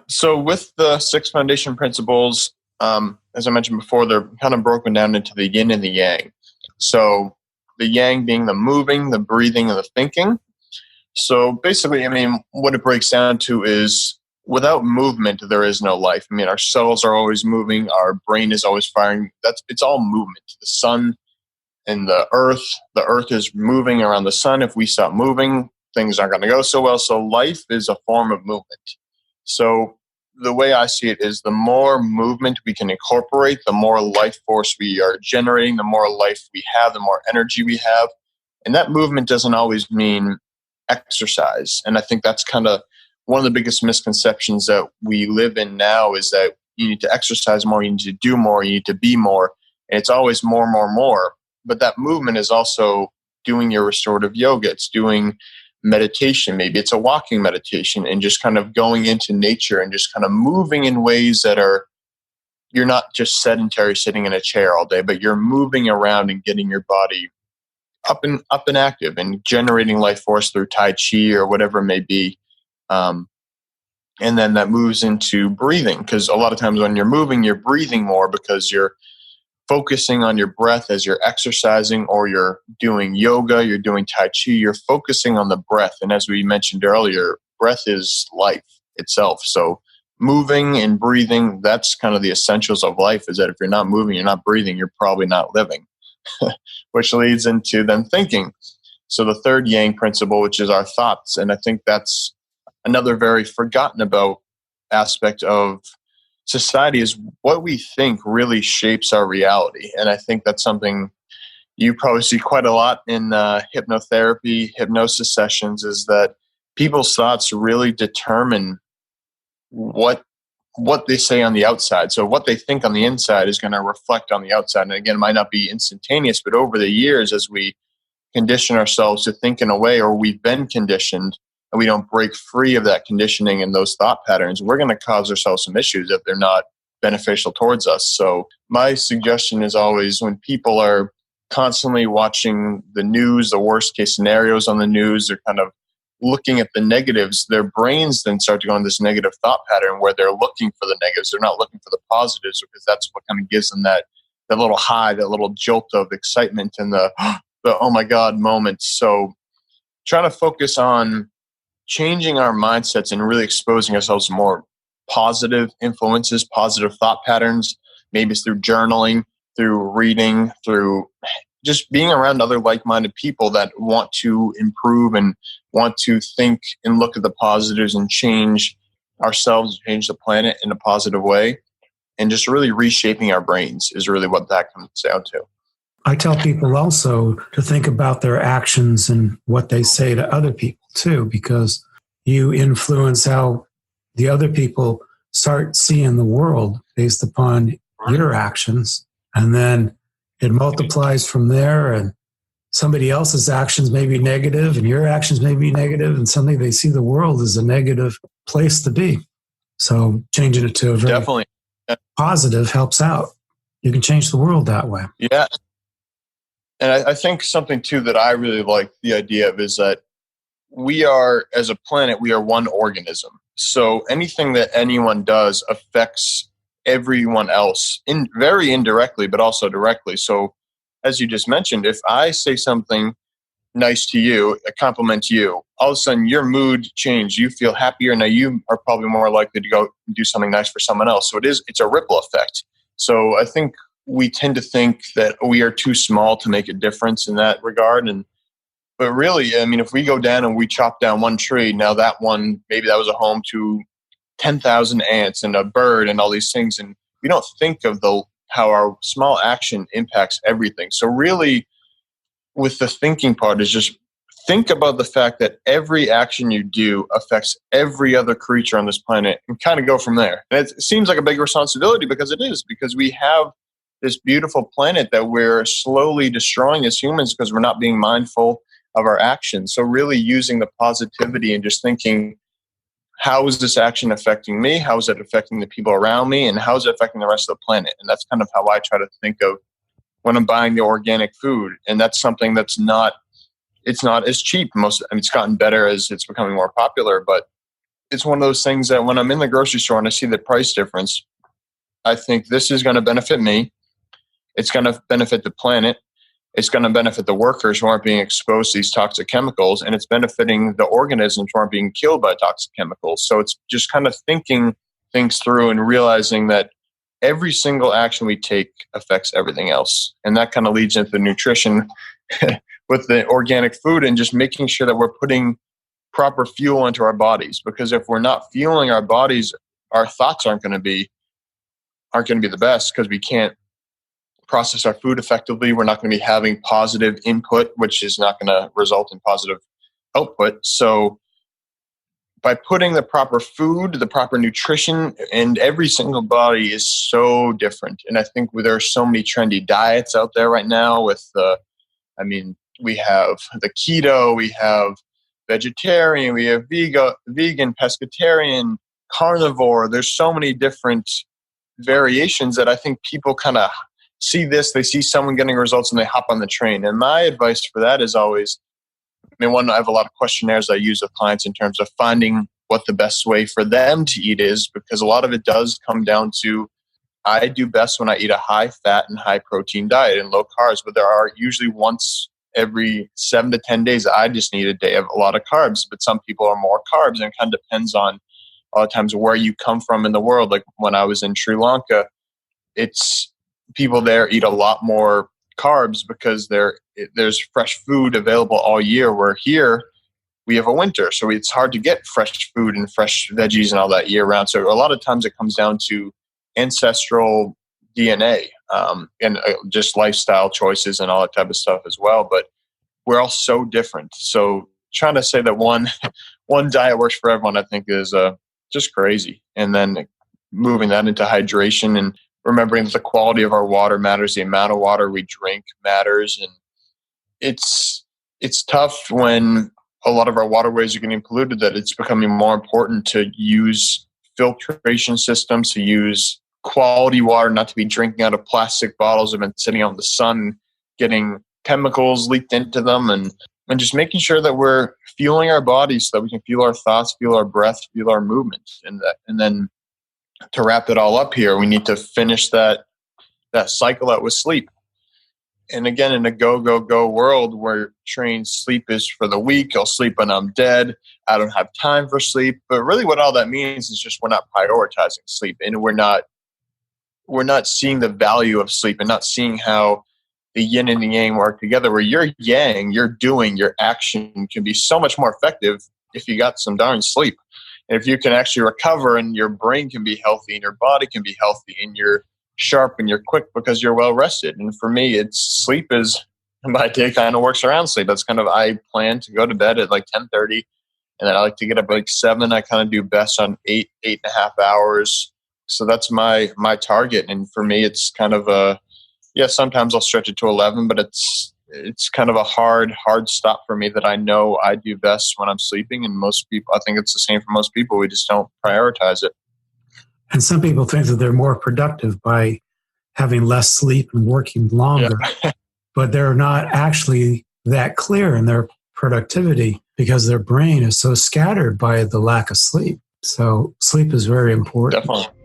So with the 6 foundation principles, as I mentioned before, they're kind of broken down into the yin and the yang. So the yang being the moving, the breathing, and the thinking. So basically, I mean, what it breaks down to is without movement, there is no life. I mean, our cells are always moving. Our brain is always firing. It's all movement. The sun and the earth is moving around the sun. If we stop moving, things aren't going to go so well. So life is a form of movement. So the way I see it is the more movement we can incorporate, the more life force we are generating, the more life we have, the more energy we have. And that movement doesn't always mean exercise. And I think that's kind of one of the biggest misconceptions that we live in now is that you need to exercise more, you need to do more, you need to be more. And it's always more, more, more. But that movement is also doing your restorative yoga. It's doing meditation. Maybe it's a walking meditation and just kind of going into nature and just kind of moving in ways that are, you're not just sedentary sitting in a chair all day, but you're moving around and getting your body up and active and generating life force through Tai Chi or whatever it may be. And then that moves into breathing, because a lot of times when you're moving, you're breathing more because you're focusing on your breath as you're exercising or you're doing yoga, you're doing Tai Chi, you're focusing on the breath. And as we mentioned earlier, breath is life itself. So moving and breathing, that's kind of the essentials of life, is that if you're not moving, you're not breathing, you're probably not living. Which leads into then thinking. So the third yang principle, which is our thoughts. And I think that's another very forgotten about aspect of society, is what we think really shapes our reality. And I think that's something you probably see quite a lot in hypnotherapy, hypnosis sessions, is that people's thoughts really determine what they say on the outside. So what they think on the inside is going to reflect on the outside. And again, it might not be instantaneous, but over the years, as we condition ourselves to think in a way, or we've been conditioned, and we don't break free of that conditioning and those thought patterns, we're going to cause ourselves some issues if they're not beneficial towards us. So my suggestion is always, when people are constantly watching the news, the worst case scenarios on the news, they're kind of looking at the negatives, their brains then start to go in this negative thought pattern where they're looking for the negatives. They're not looking for the positives, because that's what kind of gives them that little high, that little jolt of excitement and the oh my God moments. So trying to focus on changing our mindsets and really exposing ourselves to more positive influences, positive thought patterns. Maybe it's through journaling, through reading, through just being around other like-minded people that want to improve and want to think and look at the positives and change ourselves, change the planet in a positive way. And just really reshaping our brains is really what that comes down to. I tell people also to think about their actions and what they say to other people too, because you influence how the other people start seeing the world based upon your actions. And then it multiplies from there, and somebody else's actions may be negative and your actions may be negative, and suddenly they see the world as a negative place to be. So changing it to a very Definitely positive helps out. You can change the world that way. Yeah. And I think something too that I really like the idea of is that we are, as a planet, we are one organism. So anything that anyone does affects everyone else, very indirectly, but also directly. So as you just mentioned, if I say something nice to you, a compliment to you, all of a sudden your mood changed. You feel happier. Now you are probably more likely to go do something nice for someone else. So it's a ripple effect. So I think we tend to think that we are too small to make a difference in that regard. But really, I mean, if we go down and we chop down one tree, now that one, maybe that was a home to 10,000 ants and a bird and all these things. And we don't think of how our small action impacts everything. So really, with the thinking part, is just think about the fact that every action you do affects every other creature on this planet, and kind of go from there. And it seems like a big responsibility, because it is, because we have this beautiful planet that we're slowly destroying as humans because we're not being mindful of our actions. So really using the positivity and just thinking, how is this action affecting me? How is it affecting the people around me? And how is it affecting the rest of the planet? And that's kind of how I try to think of when I'm buying the organic food. And that's something that's not, it's not as cheap. It's gotten better as it's becoming more popular, but it's one of those things that when I'm in the grocery store and I see the price difference, I think this is going to benefit me. It's going to benefit the planet. It's going to benefit the workers who aren't being exposed to these toxic chemicals, and it's benefiting the organisms who aren't being killed by toxic chemicals. So it's just kind of thinking things through and realizing that every single action we take affects everything else. And that kind of leads into the nutrition with the organic food and just making sure that we're putting proper fuel into our bodies. Because if we're not fueling our bodies, our thoughts aren't going to be the best, because we can't process our food effectively. We're not going to be having positive input, which is not going to result in positive output. So by putting the proper food, the proper nutrition, and every single body is so different. And I think there are so many trendy diets out there right now with we have the keto, we have vegetarian, we have vegan, pescatarian, carnivore. There's so many different variations that I think people kind of see this, they see someone getting results and they hop on the train. And my advice for that is always, I have a lot of questionnaires I use with clients in terms of finding what the best way for them to eat is, because a lot of it does come down to, I do best when I eat a high fat and high protein diet and low carbs, but there are usually once every 7 to 10 days, I just need a day of a lot of carbs. But some people are more carbs, and it kind of depends on a lot of times where you come from in the world. Like when I was in Sri Lanka, it's people there eat a lot more carbs because there's fresh food available all year, where here we have a winter. So it's hard to get fresh food and fresh veggies and all that year round. So a lot of times it comes down to ancestral DNA and just lifestyle choices and all that type of stuff as well. But we're all so different. So trying to say that one diet works for everyone, I think is just crazy. And then moving that into hydration and remembering that the quality of our water matters, the amount of water we drink matters. And it's tough when a lot of our waterways are getting polluted, that it's becoming more important to use filtration systems, to use quality water, not to be drinking out of plastic bottles that have been sitting out in the sun, getting chemicals leaked into them, and just making sure that we're fueling our bodies so that we can fuel our thoughts, fuel our breath, fuel our movement. And then to wrap it all up here, we need to finish that cycle out with sleep. And again, in a go world where trained sleep is for the weak, I'll sleep when I'm dead, I don't have time for sleep. But really what all that means is just we're not prioritizing sleep, and we're not seeing the value of sleep, and not seeing how the yin and the yang work together, where your yang, your action can be so much more effective if you got some darn sleep. And if you can actually recover, and your brain can be healthy and your body can be healthy and you're sharp and you're quick because you're well rested. And for me, sleep is, my day kind of works around sleep. That's kind of, I plan to go to bed at like 10:30, and then I like to get up at like 7. I kind of do best on 8.5 hours. So that's my target. And for me, it's kind of sometimes I'll stretch it to 11, but it's kind of a hard stop for me, that I know I do best when I'm sleeping. And most people, I think it's the same for most people. We just don't prioritize it. And some people think that they're more productive by having less sleep and working longer, but they're not actually that clear in their productivity because their brain is so scattered by the lack of sleep. So sleep is very important. Definitely.